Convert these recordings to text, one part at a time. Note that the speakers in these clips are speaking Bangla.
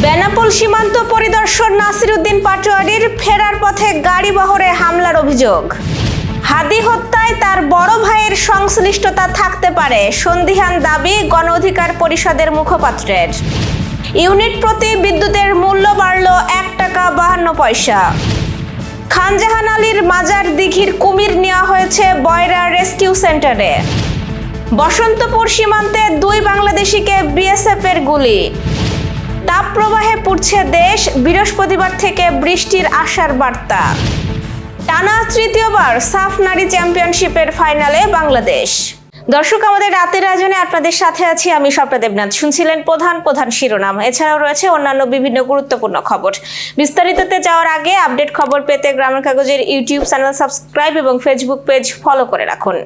বেনাপোল সীমান্ত পরিদর্শন নাসিরউদ্দিন পাটোয়ারির ফেরার পথে গাড়ি বহরে হামলার অভিযোগ। হাদি হত্যায় তার বড় ভাইয়ের সংশ্লিষ্টতা থাকতে পারে, সন্দিহান দাবি গণ অধিকার পরিষদের মুখপাত্রের। ইউনিট প্রতি বিদ্যুতের মূল্য বাড়ল 1 টাকা 52 পয়সা। খানজাহান আলীর মাজার দিঘির কুমির নেওয়া হয়েছে বয়রা রেস্কিউ সেন্টারে। বসন্তপুর সীমান্তে 2 বাংলাদেশিকে বিএসএফ এর গুলি। তাপপ্রবাহে পুড়ছে দেশ, বৃহস্পতিবার থেকে বৃষ্টির আশার বার্তা। টানা তৃতীয়বার সাফ নারী চ্যাম্পিয়নশিপের ফাইনালে বাংলাদেশ। দর্শক, আমাদের রাতের আয়োজনে আপনাদের সাথে আছি আমি স্বপ্না দেবনাথ। শুনছিলেন প্রধান শিরোনাম, এছাড়াও রয়েছে অন্যান্য বিভিন্ন গুরুত্বপূর্ণ খবর। বিস্তারিততে যাওয়ার আগে আপডেট খবর পেতে গ্রামের কাগজের ইউটিউব চ্যানেল সাবস্ক্রাইব এবং ফেসবুক পেজ ফলো করে রাখুন।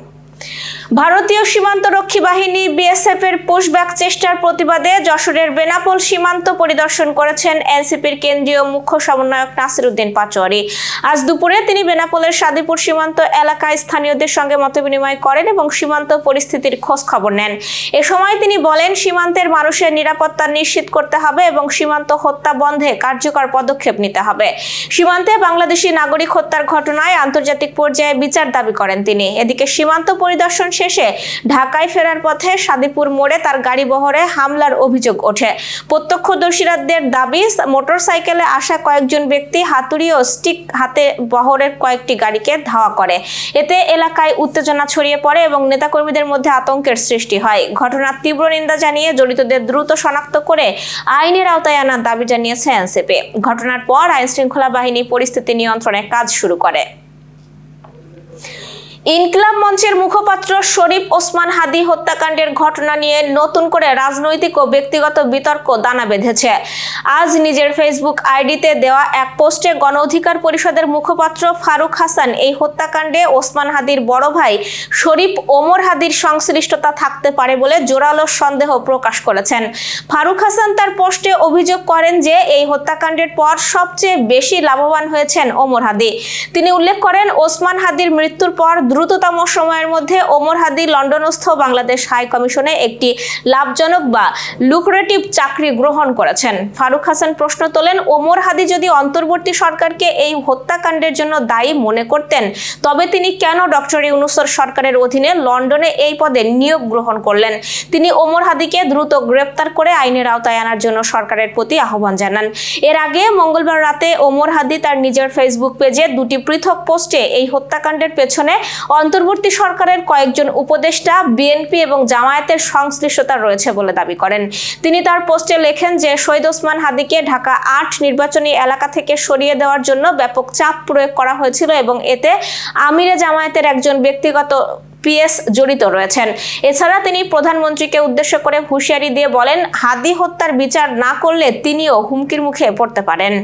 ভারতীয় সীমান্তরক্ষী বাহিনী বিএসএফ এর পুশব্যাক চেষ্টার প্রতিবাদে যশোরের বেনাপোল সীমান্ত পরিদর্শন করেছেন এনসিপির কেন্দ্রীয় মুখ্য সমন্বয়ক নাসিরউদ্দিন পাটোয়ারি। আজ দুপুরে তিনি বেনাপোলের সাদিপুর সীমান্ত এলাকায় স্থানীয়দের সঙ্গে মতবিনিময় করেন এবং সীমান্ত পরিস্থিতির খোঁজ খবর নেন। এ সময় তিনি বলেন, সীমান্তের মানুষের নিরাপত্তা নিশ্চিত করতে হবে এবং সীমান্ত হত্যা বন্ধে কার্যকর পদক্ষেপ নিতে হবে। সীমান্তে বাংলাদেশি নাগরিক হত্যার ঘটনায় আন্তর্জাতিক পর্যায়ে বিচার দাবি করেন তিনি। এদিকে সীমান্ত পরিদর্শন শেষে ঢাকায় ফেরার পথে সাদিপুর মোড়ে তার গাড়ি বহরে হামলার অভিযোগ ওঠে। প্রত্যক্ষদর্শীদের দাবি, মোটরসাইকেলে আসা কয়েকজন ব্যক্তি হাতুড়ি ও স্টিক হাতে বহরের কয়েকটি গাড়িকে ধাওয়া করে। এতে এলাকায় উত্তেজনা ছড়িয়ে পড়ে এবং নেতাকর্মীদের মধ্যে আতঙ্কের সৃষ্টি হয়। ঘটনার তীব্র নিন্দা জানিয়ে জড়িতদের দ্রুত শনাক্ত করে আইনের আওতায় আনার দাবি জানিয়েছে এনসিপি। ঘটনার পর আইনশৃঙ্খলা বাহিনী পরিস্থিতি নিয়ন্ত্রণে কাজ শুরু করে। ইনকিলাব মঞ্চের মুখপাত্র শরীফ ওসমান হাদি হত্যাকাণ্ডের ঘটনা নিয়ে নতুন করে রাজনৈতিক ও ব্যক্তিগত বিতর্ক দানা বেঁধেছে। আজ নিজের ফেসবুক আইডিতে দেওয়া এক পোস্টে গণ অধিকার পরিষদের মুখপাত্র ফারুক হাসান এই হত্যাকাণ্ডে ওসমান হাদির বড় ভাই শরীফ ওমর হাদির সংশ্লিষ্টতা থাকতে পারে বলে জোরালো সন্দেহ প্রকাশ করেছেন। ফারুক হাসান তার পোস্টে অভিযোগ করেন যে এই হত্যাকাণ্ডের পর সবচেয়ে বেশি লাভবান হয়েছেন ওমর হাদি। তিনি উল্লেখ করেন, ওসমান হাদির মৃত্যুর পর দ্রুততম সময়ের মধ্যে ওমর হাদি লন্ডনস্থ বাংলাদেশ হাই কমিশনে একটি লাভজনক বা লুক্রেটিভ চাকরি গ্রহণ করেছেন। ফারুক হাসান প্রশ্ন তোলেন, ওমর হাদি যদি অন্তর্বর্তী সরকারকে এই হত্যাকাণ্ডের জন্য দায়ী মনে করতেন, তবে তিনি কেন ডক্টর ইউনূসের সরকারের অধীনে লন্ডনে এই পদে নিয়োগ গ্রহণ করলেন? তিনি ওমর হাদিকে দ্রুত গ্রেপ্তার করে আইনের আওতায় আনার জন্য সরকারের প্রতি আহ্বান জানান। এর আগে মঙ্গলবার রাতে ওমর হাদি তার নিজের ফেসবুক পেজে 2টি পৃথক পোস্টে এই হত্যাকাণ্ডের পেছনে অন্তর্বর্তী সরকারের কয়েকজন উপদেষ্টা, বিএনপি এবং জামায়াতের সংশ্লিষ্টতা রয়েছে বলে দাবি করেন। তিনি তার পোস্টে লেখেন যে শহীদ ওসমান হাদিকে ঢাকা 8 নির্বাচনী এলাকা থেকে সরিয়ে দেওয়ার জন্য ব্যাপক চাপ প্রয়োগ করা হয়েছিল এবং এতে আমিরে জামায়াতের একজন ব্যক্তিগত পিএস জড়িত রয়েছেন। এছাড়া তিনি প্রধানমন্ত্রীকে উদ্দেশ্য করে হুঁশিয়ারি দিয়ে বলেন, হাদি হত্যার বিচার না করলে তিনিও হুমকির মুখে পড়তে পারেন।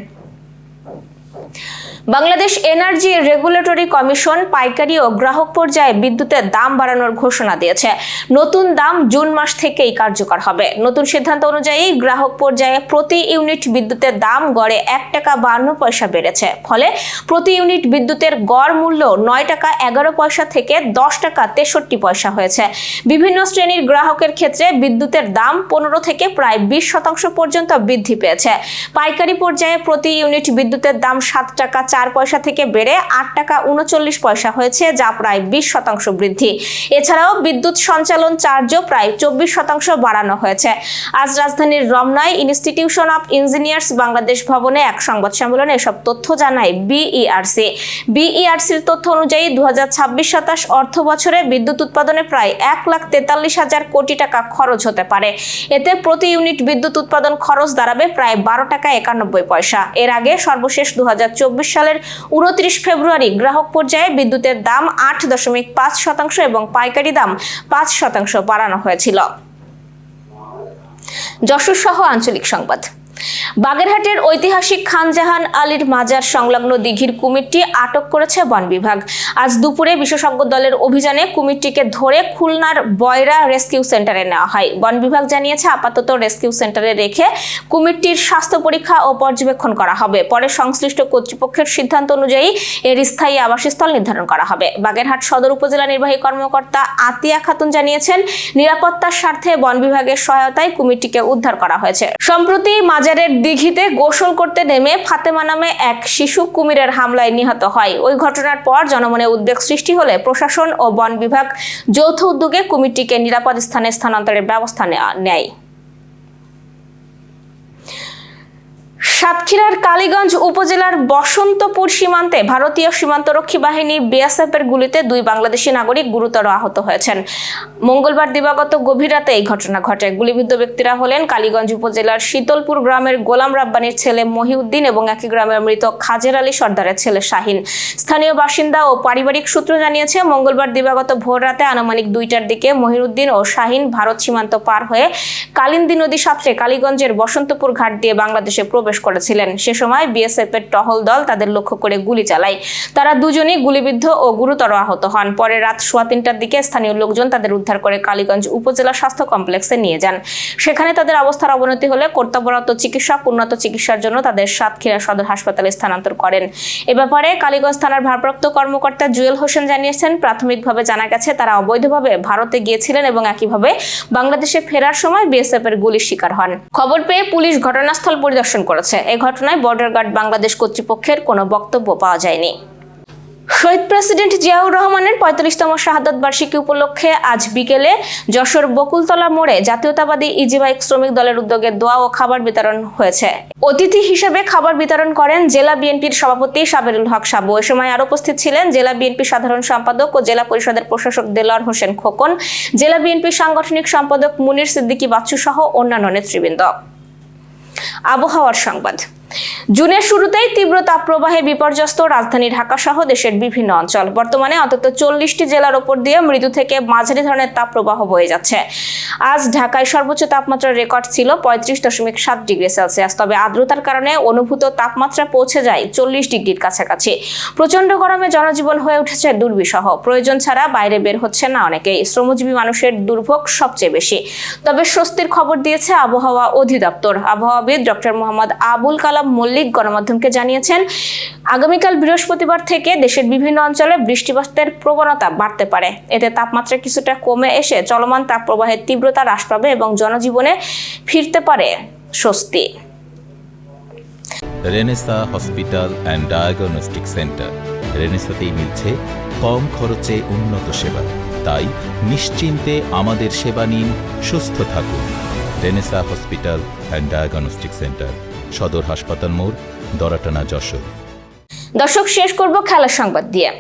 বাংলাদেশ এনার্জি রেগুলেটরি কমিশন পাইকারি ও গ্রাহক পর্যায়ে বিদ্যুতের দাম বাড়ানোর ঘোষণা দিয়েছে। নতুন দাম জুন মাস থেকেই কার্যকর হবে। নতুন সিদ্ধান্ত অনুযায়ী গ্রাহক পর্যায়ে প্রতি ইউনিট বিদ্যুতের দাম গড়ে 1 টাকা 52 পয়সা বেড়েছে। ফলে প্রতি ইউনিট বিদ্যুতের গড় মূল্য 9 টাকা 11 পয়সা থেকে 10 টাকা 63 পয়সা হয়েছে। বিভিন্ন শ্রেণীর গ্রাহকের ক্ষেত্রে বিদ্যুতের দাম 15 থেকে প্রায় 20% পর্যন্ত বৃদ্ধি পেয়েছে। পাইকারি পর্যায়ে প্রতি ইউনিট বিদ্যুতের দাম 7 টাকা 4 পয়সা থেকে বেড়ে 8 টাকা 39 পয়সা হয়েছে, যা প্রায় 20% বৃদ্ধি। এছাড়াও বিদ্যুৎ সঞ্চালন চার্জও প্রায় 24% বাড়ানো হয়েছে। আজ রাজধানীর রমনায় ইনস্টিটিউশন অফ ইঞ্জিনিয়ার্স বাংলাদেশ ভবনে এক সংবাদ সম্মেলনে এসব তথ্য জানায় বিইআরসি। বিইআরসির তথ্য অনুযায়ী 2026-27 অর্থ বছরে বিদ্যুৎ উৎপাদনে প্রায় 1,43,000 কোটি টাকা খরচ হতে পারে। এতে প্রতি ইউনিট বিদ্যুৎ উৎপাদন খরচ দাঁড়াবে প্রায় 12 টাকা 91 পয়সা। এর আগে সর্বশেষ 2024 সালের 29 ফেব্রুয়ারি গ্রাহক পর্যায়ে বিদ্যুতের দাম 8.5% এবং পাইকারি দাম 5% বাড়ানো হয়েছিল। যশোর সহ আঞ্চলিক সংবাদ। বাগেরহাটের ঐতিহাসিক খানজাহান আলীর মাজার সংলগ্ন দিঘির কুমিরটি আটক করেছে বন বিভাগ। আজ দুপুরে বিশেষজ্ঞ দলের অভিযানে কুমিরটিকে ধরে খুলনার বয়রা রেস্কিউ সেন্টারে নেওয়া হয়। বন বিভাগ জানিয়েছে, আপাতত রেস্কিউ সেন্টারে রেখে কুমিরটির স্বাস্থ্য পরীক্ষা ও পর্যবেক্ষণ করা হবে। পরে সংশ্লিষ্ট কর্তৃপক্ষের সিদ্ধান্ত অনুযায়ী এর স্থায়ী আবাসস্থল নির্ধারণ করা হবে। বাগেরহাট সদর উপজেলা নির্বাহী কর্মকর্তা আতিয়া খাতুন জানিয়েছেন, নিরাপত্তার স্বার্থে বন বিভাগের সহায়তায় কুমিরটিকে উদ্ধার করা হয়েছে। সম্প্রতি বাজারের দিঘিতে গোসল করতে নেমে ফাতেমা নামে এক শিশু কুমিরের হামলায় নিহত হয়। ওই ঘটনার পর জনমনে উদ্বেগ সৃষ্টি হলে প্রশাসন ও বন বিভাগ যৌথ উদ্যোগে কুমিরটিকে নিরাপদ স্থানে স্থানান্তরের ব্যবস্থা নেয়। সাতক্ষীরার কালীগঞ্জ উপজেলার বসন্তপুর সীমান্তে ভারতীয় সীমান্তরক্ষী বাহিনী বিএসএফ এর গুলিতে 2 বাংলাদেশি নাগরিক গুরুতর আহত হয়েছেন। মঙ্গলবার দিবাগত গভীর রাতে এই ঘটনা ঘটে। গুলিবিদ্ধ ব্যক্তিরা হলেন কালীগঞ্জ উপজেলার শীতলপুর গ্রামের গোলাম রাব্বানির ছেলে মহিউদ্দিন এবং একই গ্রামের মৃত খাজের আলী সর্দারের ছেলে শাহিন। স্থানীয় বাসিন্দা ও পারিবারিক সূত্র জানিয়েছে, মঙ্গলবার দিবাগত ভোর রাতে আনুমানিক 2টার দিকে মহিউদ্দিন ও শাহিন ভারত সীমান্ত পার হয়ে কালিন্দী নদী সাঁতরে কালীগঞ্জের বসন্তপুর ঘাট দিয়ে বাংলাদেশে প্রবেশ করেছিলেন। সে সময় বিএসএফ এর টহল দল তাদের লক্ষ্য করে গুলি চালায়। তারা দুজনেই গুলিবিদ্ধ ও গুরুতর আহত হন। পরে রাত 3:15টার দিকে স্থানীয় লোকজন তাদের উদ্ধার করে কালীগঞ্জ উপজেলা স্বাস্থ্য কমপ্লেক্সে নিয়ে যান। সেখানে তাদের অবস্থার অবনতি হলে কর্তব্যরত চিকিৎসক উন্নত চিকিৎসার জন্য তাদের সাতক্ষীরা সদর হাসপাতালে স্থানান্তর করেন। এ ব্যাপারে কালীগঞ্জ থানার ভারপ্রাপ্ত কর্মকর্তা জুয়েল হোসেন জানিয়েছেন, প্রাথমিকভাবে জানা গেছে তারা অবৈধভাবে ভারতে গিয়েছিলেন এবং একইভাবে বাংলাদেশে ফেরার সময় বিএসএফ এর গুলির শিকার হন। খবর পেয়ে পুলিশ ঘটনাস্থল পরিদর্শন করেছে। এই ঘটনায় বর্ডার গার্ড বাংলাদেশ কর্তৃপক্ষের কোনো বক্তব্য পাওয়া যায়নি। শহীদ প্রেসিডেন্ট জিয়াউর রহমানের 45তম শাহাদত বার্ষিকী উপলক্ষে আজ বিকেলে যশোর বকুলতলা মোড়ে জাতীয়তাবাদী ইজি বাইক শ্রমিক দলের উদ্যোগে দোয়া ও খাবার বিতরণ হয়েছে। অতিথি হিসেবে খাবার বিতরণ করেন জেলা বিএনপির সভাপতি সাবেরুল হক সাবু। এ সময় আরো উপস্থিত ছিলেন জেলা বিএনপি সাধারণ সম্পাদক ও জেলা পরিষদের প্রশাসক দেলোয়ার হোসেন খোকন, জেলা বিএনপির সাংগঠনিক সম্পাদক মুনির সিদ্দিকী বাচ্চু সহ অন্যান্য নেতৃবৃন্দ। আবহাওয়ার সংবাদ। জুনের শুরুতেই তীব্র তাপপ্রবাহে বিপর্যস্ত রাজধানী ঢাকা সহ দেশের বিভিন্ন অঞ্চল। বর্তমানে অন্তত 40টি জেলার ওপর দিয়ে মৃদু থেকে মাঝারি ধরনের তাপপ্রবাহ বয়ে যাচ্ছে। আজ ঢাকায় সর্বোচ্চ তাপমাত্রার রেকর্ড ছিল 35.7 ডিগ্রি সেলসিয়াস। তবে আর্দ্রতার কারণে অনুভূত তাপমাত্রা পৌঁছে যায় 40 ডিগ্রির কাছাকাছি। প্রচন্ড গরমে জনজীবন হয়ে উঠেছে দুর্বিষহ। প্রয়োজন ছাড়া বাইরে বের হচ্ছে না অনেকেই। শ্রমজীবী মানুষের দুর্ভোগ সবচেয়ে বেশি। তবে স্বস্তির খবর দিয়েছে আবহাওয়া অধিদপ্তর। আবহাওয়াবিদ ডক্টর মোহাম্মদ আবুল কালাম মল্লিক গণমাধ্যমকে জানিয়েছেন, আগামীকাল বৃহস্পতিবার থেকে দেশের বিভিন্ন অঞ্চলে বৃষ্টিপাতের প্রবণতা বাড়তে পারে। এতে তাপমাত্রা কিছুটা কমে এসে চলমান তাপপ্রবাহের তীব্রতা হ্রাস পাবে এবং জনজীবনে ফিরতে পারে স্বস্তি। Renaissance hospital and diagnostic centre. রেনেসাতেই মিলছে কম খরচে উন্নত সেবা। তাই নিশ্চিন্তে আমাদের সেবা নিন, সুস্থ থাকুন। Renaissance hospital and diagnostic centre, সদর হাসপাতাল মোড়, দরাটানা, যশোর। দর্শক, শেষ করব খেলার সংবাদ দিয়ে।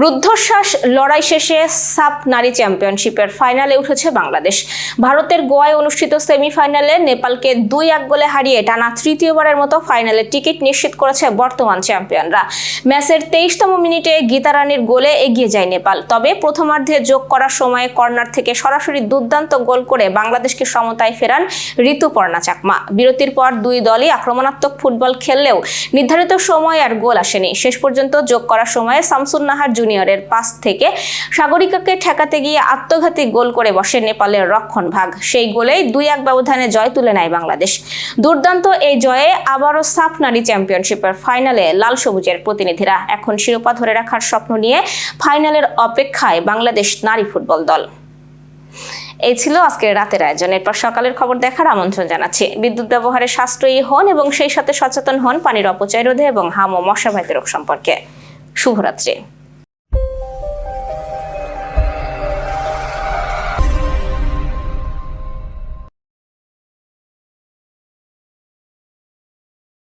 রুদ্ধশ্বাস লড়াই শেষে সাপ নারী চ্যাম্পিয়নশিপের ফাইনালে উঠেছে বাংলাদেশ। ভারতের গোয়ায় অনুষ্ঠিত সেমিফাইনালে নেপালকে 2-1 গোলে হারিয়ে টানা তৃতীয়বারের মতো ফাইনালে টিকিট নিশ্চিত করেছে বর্তমান চ্যাম্পিয়নরা। ম্যাচের 23তম মিনিটে গীতা রানীর গোলে এগিয়ে যায় নেপাল। তবে প্রথমার্ধে যোগ করার সময়ে কর্নার থেকে সরাসরি দুর্দান্ত গোল করে বাংলাদেশকে সমতায় ফেরান ঋতুপর্ণা চাকমা। বিরতির পর দুই দলই আক্রমণাত্মক ফুটবল খেললেও নির্ধারিত সময় আর গোল আসেনি। শেষ পর্যন্ত যোগ করার সময়ে শামসুন নাহার জুনিয়রের পাস থেকে সাগরিকাকে ঠেকাতে গিয়ে আত্মঘাতী গোল করে বসে নেপালের রক্ষণভাগ। সেই গোলেই 2-1 ব্যবধানে জয় তুলে নেয় বাংলাদেশ। দুর্দান্ত এই জয়ে আবারও সাফ নারী চ্যাম্পিয়নশিপের ফাইনালে লাল সবুজের প্রতিনিধিরা। এখন শিরোপা ধরে রাখার স্বপ্ন নিয়ে ফাইনালের অপেক্ষায় বাংলাদেশ নারী ফুটবল দল। এই ছিল আজকের রাতের আয়োজন। এরপর সকালের খবর দেখার আমন্ত্রণ জানাচ্ছি। বিদ্যুৎ ব্যবহারে সাশ্রয়ী হন এবং সেই সাথে সচেতন হন পানির অপচয় রোধে এবং হাম ও মশাবাহিত রোগ সম্পর্কে। শুভরাত্রি।